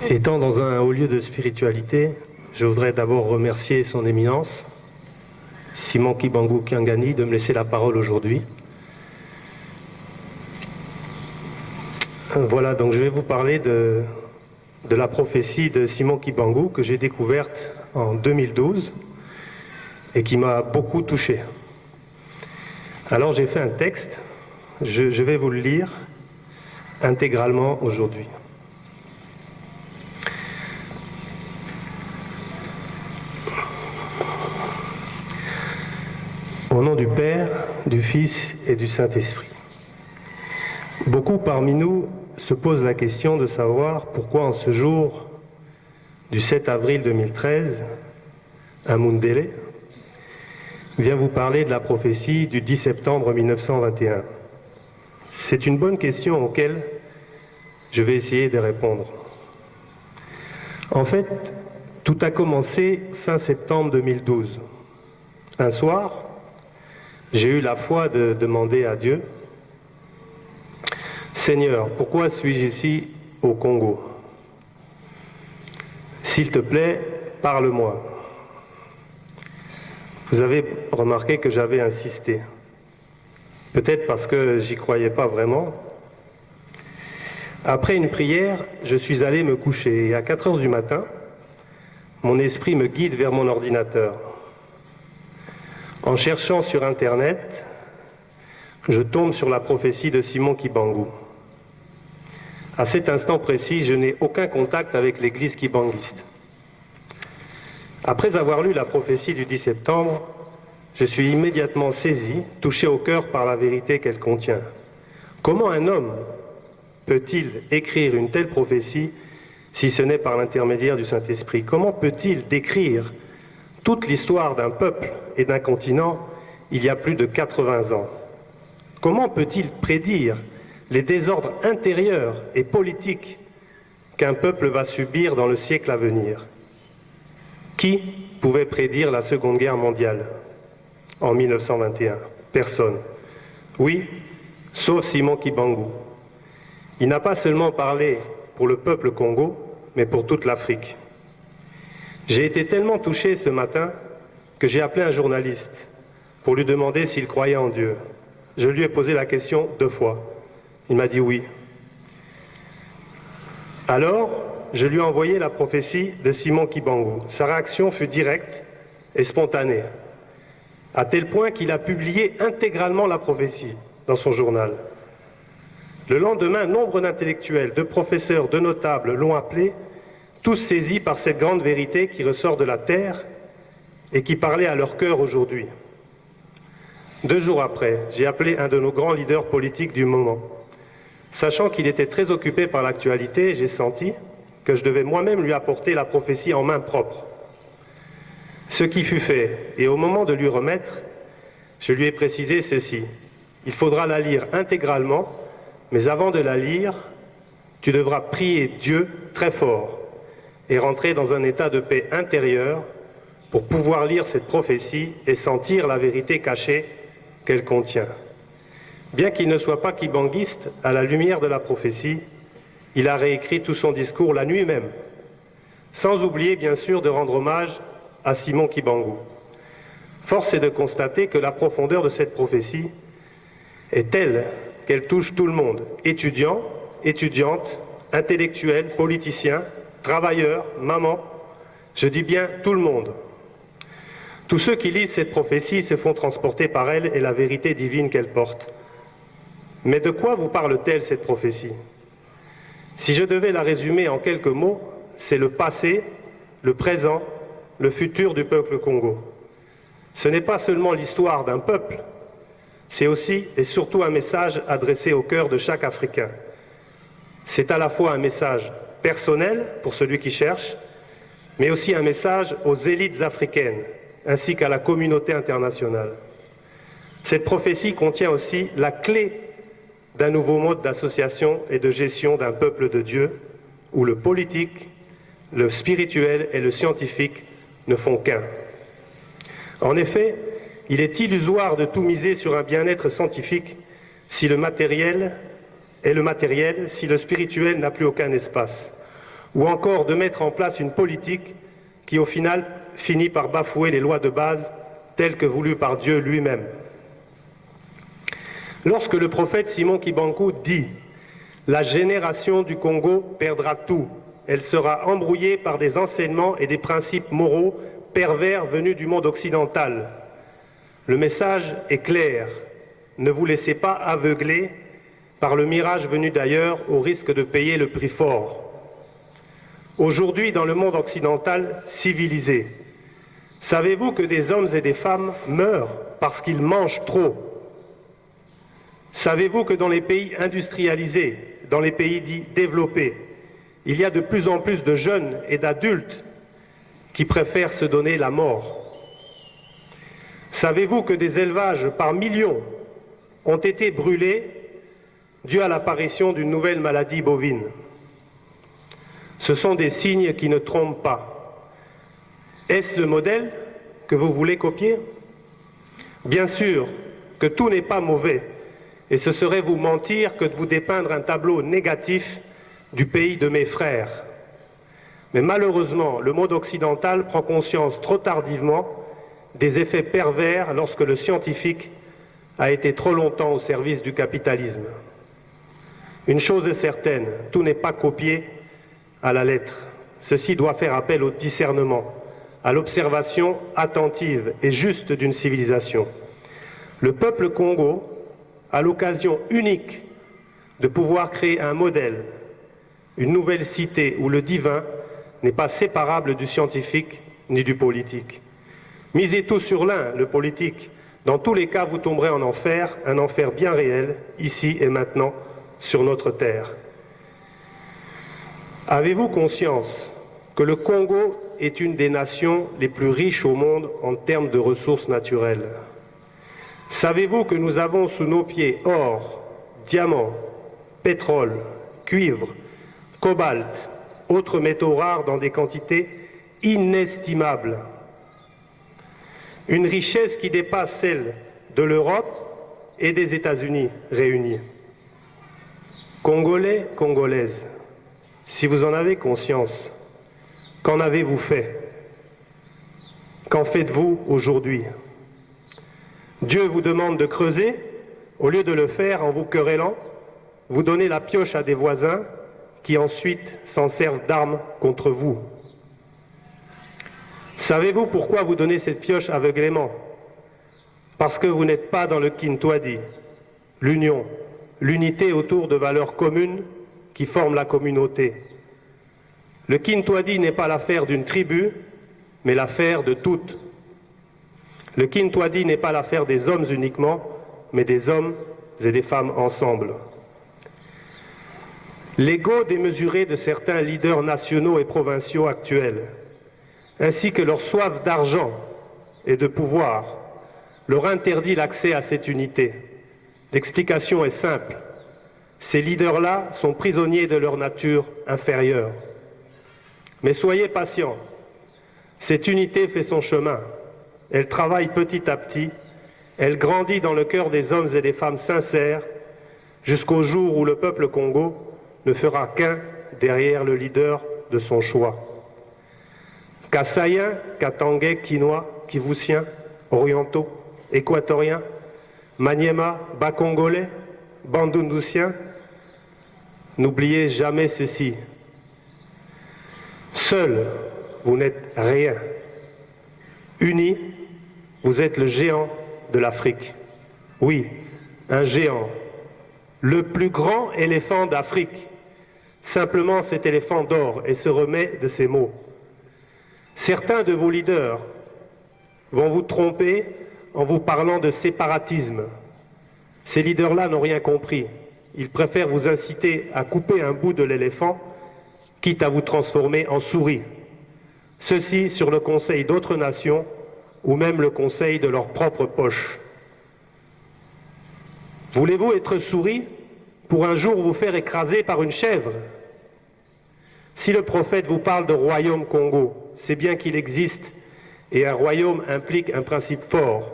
Étant dans un haut lieu de spiritualité, je voudrais d'abord remercier son éminence, Simon Kibangu Kiangani, de me laisser la parole aujourd'hui. Voilà, donc je vais vous parler de la prophétie de Simon Kibangu que j'ai découverte en 2012 et qui m'a beaucoup touché. Alors j'ai fait un texte, je vais vous le lire intégralement aujourd'hui. Au nom du Père, du Fils et du Saint-Esprit. Beaucoup parmi nous se posent la question de savoir pourquoi en ce jour du 7 avril 2013, un Mundele vient vous parler de la prophétie du 10 septembre 1921. C'est une bonne question auquel je vais essayer de répondre. En fait, tout a commencé fin septembre 2012. Un soir, j'ai eu la foi de demander à Dieu, « Seigneur, pourquoi suis-je ici au Congo? S'il te plaît, parle-moi. » Vous avez remarqué que j'avais insisté. Peut-être parce que j'y croyais pas vraiment. Après une prière, je suis allé me coucher et à 4 heures du matin, mon esprit me guide vers mon ordinateur. En cherchant sur Internet, je tombe sur la prophétie de Simon Kibangu. À cet instant précis, je n'ai aucun contact avec l'église kibanguiste. Après avoir lu la prophétie du 10 septembre, je suis immédiatement saisi, touché au cœur par la vérité qu'elle contient. Comment un homme peut-il écrire une telle prophétie si ce n'est par l'intermédiaire du Saint-Esprit? Comment peut-il décrire toute l'histoire d'un peuple et d'un continent il y a plus de 80 ans? Comment peut-il prédire les désordres intérieurs et politiques qu'un peuple va subir dans le siècle à venir? Qui pouvait prédire la Seconde Guerre mondiale en 1921? Personne. Oui, sauf Simon Kibangu. Il n'a pas seulement parlé pour le peuple Congo, mais pour toute l'Afrique. J'ai été tellement touché ce matin que j'ai appelé un journaliste pour lui demander s'il croyait en Dieu. Je lui ai posé la question 2 fois. Il m'a dit oui. Alors, je lui ai envoyé la prophétie de Simon Kibangu. Sa réaction fut directe et spontanée, à tel point qu'il a publié intégralement la prophétie dans son journal. Le lendemain, nombre d'intellectuels, de professeurs, de notables l'ont appelé, tous saisis par cette grande vérité qui ressort de la terre et qui parlait à leur cœur aujourd'hui. 2 jours après, j'ai appelé un de nos grands leaders politiques du moment. Sachant qu'il était très occupé par l'actualité, j'ai senti que je devais moi-même lui apporter la prophétie en main propre. Ce qui fut fait, et au moment de lui remettre, je lui ai précisé ceci. Il faudra la lire intégralement, mais avant de la lire, tu devras prier Dieu très fort et rentrer dans un état de paix intérieure pour pouvoir lire cette prophétie et sentir la vérité cachée qu'elle contient. Bien qu'il ne soit pas kibanguiste, à la lumière de la prophétie, il a réécrit tout son discours la nuit même, sans oublier bien sûr de rendre hommage à Simon Kibangu. Force est de constater que la profondeur de cette prophétie est telle qu'elle touche tout le monde, étudiants, étudiantes, intellectuels, politiciens, travailleurs, mamans, je dis bien tout le monde. Tous ceux qui lisent cette prophétie se font transporter par elle et la vérité divine qu'elle porte. Mais de quoi vous parle-t-elle cette prophétie? Si je devais la résumer en quelques mots, c'est le passé, le présent, le futur du peuple Congo. Ce n'est pas seulement l'histoire d'un peuple, c'est aussi et surtout un message adressé au cœur de chaque Africain. C'est à la fois un message personnel pour celui qui cherche, mais aussi un message aux élites africaines, ainsi qu'à la communauté internationale. Cette prophétie contient aussi la clé d'un nouveau mode d'association et de gestion d'un peuple de Dieu, où le politique, le spirituel et le scientifique ne font qu'un. En effet, il est illusoire de tout miser sur un bien-être scientifique si le matériel, si le spirituel n'a plus aucun espace. ou encore de mettre en place une politique qui au final finit par bafouer les lois de base telles que voulues par Dieu lui-même. Lorsque le prophète Simon Kibangu dit « La génération du Congo perdra tout, elle sera embrouillée par des enseignements et des principes moraux pervers venus du monde occidental », le message est clair. Ne vous laissez pas aveugler par le mirage venu d'ailleurs au risque de payer le prix fort. Aujourd'hui, dans le monde occidental civilisé, savez-vous que des hommes et des femmes meurent parce qu'ils mangent trop? Savez-vous que dans les pays industrialisés, dans les pays dits développés, il y a de plus en plus de jeunes et d'adultes qui préfèrent se donner la mort? Savez-vous que des élevages par millions ont été brûlés dû à l'apparition d'une nouvelle maladie bovine? Ce sont des signes qui ne trompent pas. Est-ce le modèle que vous voulez copier? Bien sûr que tout n'est pas mauvais, et ce serait vous mentir que de vous dépeindre un tableau négatif du pays de mes frères. Mais malheureusement, le monde occidental prend conscience trop tardivement des effets pervers lorsque le scientifique a été trop longtemps au service du capitalisme. Une chose est certaine, tout n'est pas copié à la lettre. Ceci doit faire appel au discernement, à l'observation attentive et juste d'une civilisation. Le peuple Congo a l'occasion unique de pouvoir créer un modèle, une nouvelle cité où le divin n'est pas séparable du scientifique ni du politique. Misez tout sur l'un, le politique. Dans tous les cas, vous tomberez en enfer, un enfer bien réel, ici et maintenant, sur notre terre. Avez-vous conscience que le Congo est une des nations les plus riches au monde en termes de ressources naturelles? Savez-vous que nous avons sous nos pieds or, diamant, pétrole, cuivre, cobalt, autres métaux rares dans des quantités inestimables? Une richesse qui dépasse celle de l'Europe et des États-Unis réunis. Congolais, Congolaises, si vous en avez conscience, qu'en avez-vous fait? Qu'en faites-vous aujourd'hui? Dieu vous demande de creuser, au lieu de le faire en vous querellant, vous donnez la pioche à des voisins qui ensuite s'en servent d'armes contre vous. Savez-vous pourquoi vous donnez cette pioche aveuglément? Parce que vous n'êtes pas dans le Kintwadi, l'union, l'unité autour de valeurs communes qui forment la communauté. Le Kintwadi n'est pas l'affaire d'une tribu, mais l'affaire de toutes. Le Kintwadi n'est pas l'affaire des hommes uniquement, mais des hommes et des femmes ensemble. L'ego démesuré de certains leaders nationaux et provinciaux actuels, ainsi que leur soif d'argent et de pouvoir, leur interdit l'accès à cette unité. L'explication est simple. Ces leaders-là sont prisonniers de leur nature inférieure. Mais soyez patients. Cette unité fait son chemin. Elle travaille petit à petit. Elle grandit dans le cœur des hommes et des femmes sincères jusqu'au jour où le peuple Congo ne fera qu'un derrière le leader de son choix. Kassaïens, Katangais, Kinois, Kivussiens, Orientaux, Équatoriens, Maniema, Bas-Congolais, Bandundusiens, n'oubliez jamais ceci. Seuls, vous n'êtes rien. Unis, vous êtes le géant de l'Afrique. Oui, un géant. Le plus grand éléphant d'Afrique. Simplement cet éléphant dort et se remet de ses mots. Certains de vos leaders vont vous tromper en vous parlant de séparatisme. Ces leaders-là n'ont rien compris. Ils préfèrent vous inciter à couper un bout de l'éléphant, quitte à vous transformer en souris. Ceci sur le conseil d'autres nations ou même le conseil de leur propre poche. Voulez-vous être souris pour un jour vous faire écraser par une chèvre? Si le prophète vous parle de royaume Congo, c'est bien qu'il existe et un royaume implique un principe fort.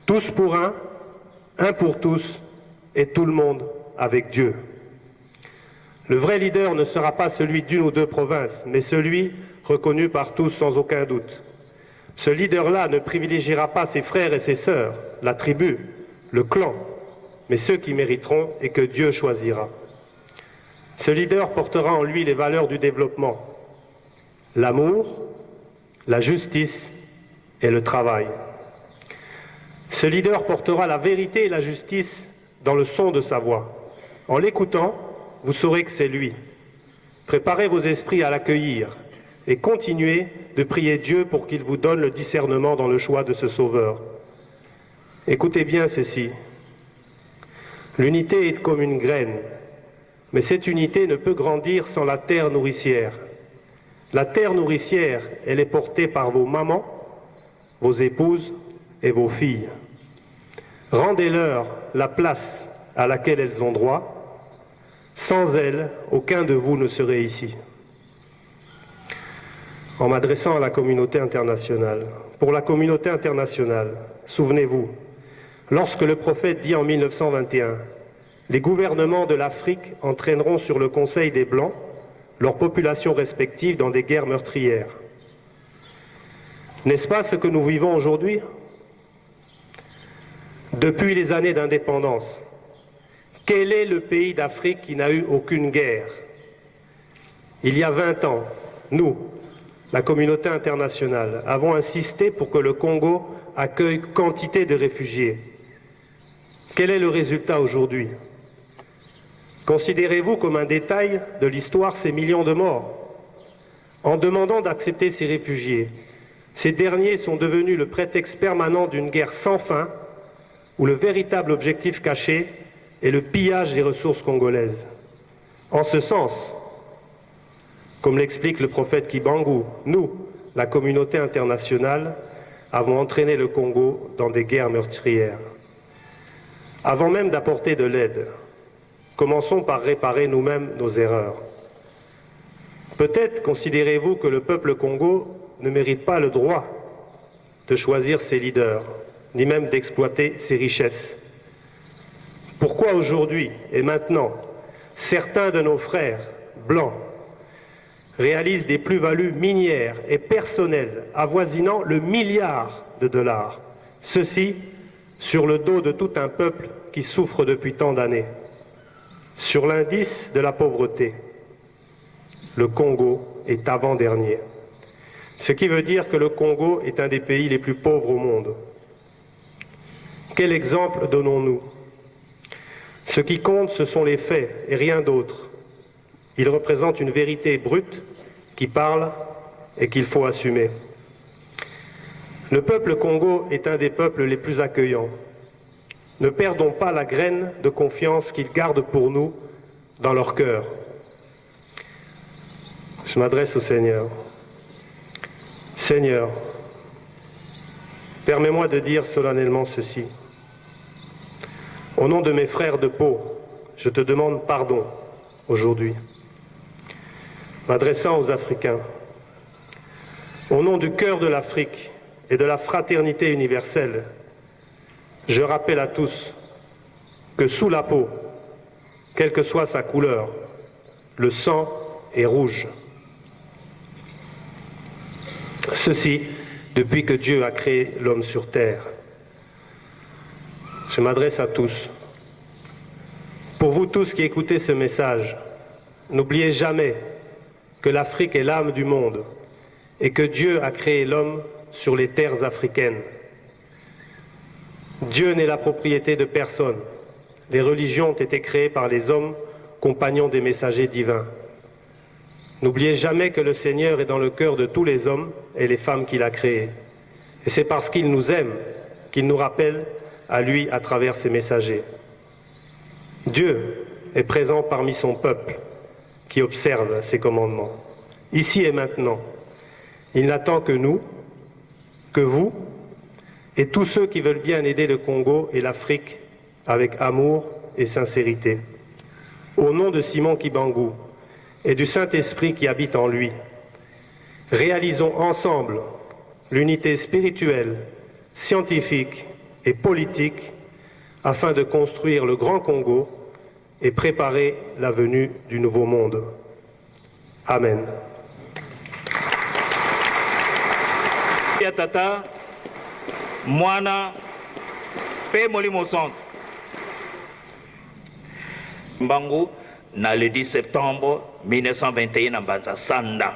Tous pour un pour tous et tout le monde avec Dieu. Le vrai leader ne sera pas celui d'une ou deux provinces, mais celui reconnu par tous sans aucun doute. Ce leader-là ne privilégiera pas ses frères et ses sœurs, la tribu, le clan, mais ceux qui mériteront et que Dieu choisira. Ce leader portera en lui les valeurs du développement, l'amour, la justice et le travail. Ce leader portera la vérité et la justice dans le son de sa voix. En l'écoutant, vous saurez que c'est lui. Préparez vos esprits à l'accueillir et continuez de prier Dieu pour qu'il vous donne le discernement dans le choix de ce Sauveur. Écoutez bien ceci. L'unité est comme une graine, mais cette unité ne peut grandir sans la terre nourricière. La terre nourricière, elle est portée par vos mamans, vos épouses et vos filles. Rendez-leur la place à laquelle elles ont droit. Sans elles, aucun de vous ne serait ici. En m'adressant à la communauté internationale, pour la communauté internationale, souvenez-vous, lorsque le prophète dit en 1921, les gouvernements de l'Afrique entraîneront sur le Conseil des Blancs leurs populations respectives dans des guerres meurtrières. N'est-ce pas ce que nous vivons aujourd'hui? Depuis les années d'indépendance, quel est le pays d'Afrique qui n'a eu aucune guerre? Il y a 20 ans, nous, la communauté internationale, avons insisté pour que le Congo accueille quantité de réfugiés. Quel est le résultat aujourd'hui? Considérez-vous comme un détail de l'histoire ces millions de morts? En demandant d'accepter ces réfugiés, ces derniers sont devenus le prétexte permanent d'une guerre sans fin où le véritable objectif caché est le pillage des ressources congolaises. En ce sens, comme l'explique le prophète Kibangu, nous, la communauté internationale, avons entraîné le Congo dans des guerres meurtrières. Avant même d'apporter de l'aide, commençons par réparer nous-mêmes nos erreurs. Peut-être considérez-vous que le peuple Congo ne mérite pas le droit de choisir ses leaders, ni même d'exploiter ses richesses. Pourquoi aujourd'hui et maintenant, certains de nos frères blancs réalisent des plus-values minières et personnelles avoisinant le milliard de dollars, ceci sur le dos de tout un peuple qui souffre depuis tant d'années? Sur l'indice de la pauvreté, le Congo est avant-dernier. Ce qui veut dire que le Congo est un des pays les plus pauvres au monde. Quel exemple donnons-nous? Ce qui compte, ce sont les faits et rien d'autre. Ils représentent une vérité brute qui parle et qu'il faut assumer. Le peuple Congo est un des peuples les plus accueillants. Ne perdons pas la graine de confiance qu'ils gardent pour nous dans leur cœur. Je m'adresse au Seigneur. Seigneur, permets-moi de dire solennellement ceci. Au nom de mes frères de peau, je te demande pardon aujourd'hui. M'adressant aux Africains, au nom du cœur de l'Afrique et de la fraternité universelle, je rappelle à tous que sous la peau, quelle que soit sa couleur, le sang est rouge. Ceci depuis que Dieu a créé l'homme sur terre. Je m'adresse à tous. Pour vous tous qui écoutez ce message, n'oubliez jamais que l'Afrique est l'âme du monde et que Dieu a créé l'homme sur les terres africaines. Dieu n'est la propriété de personne. Les religions ont été créées par les hommes, compagnons des messagers divins. N'oubliez jamais que le Seigneur est dans le cœur de tous les hommes et les femmes qu'il a créés. Et c'est parce qu'il nous aime qu'il nous rappelle à lui à travers ses messagers. Dieu est présent parmi son peuple qui observe ses commandements. Ici et maintenant, il n'attend que nous, que vous, et tous ceux qui veulent bien aider le Congo et l'Afrique avec amour et sincérité. Au nom de Simon Kibangu et du Saint-Esprit qui habite en lui, réalisons ensemble l'unité spirituelle, scientifique et politique afin de construire le grand Congo et préparer la venue du nouveau monde. Amen. Tata, Mwana, Pe Molimo Centre. Mbangu, le 10 septembre 1921 à Banza Sanda.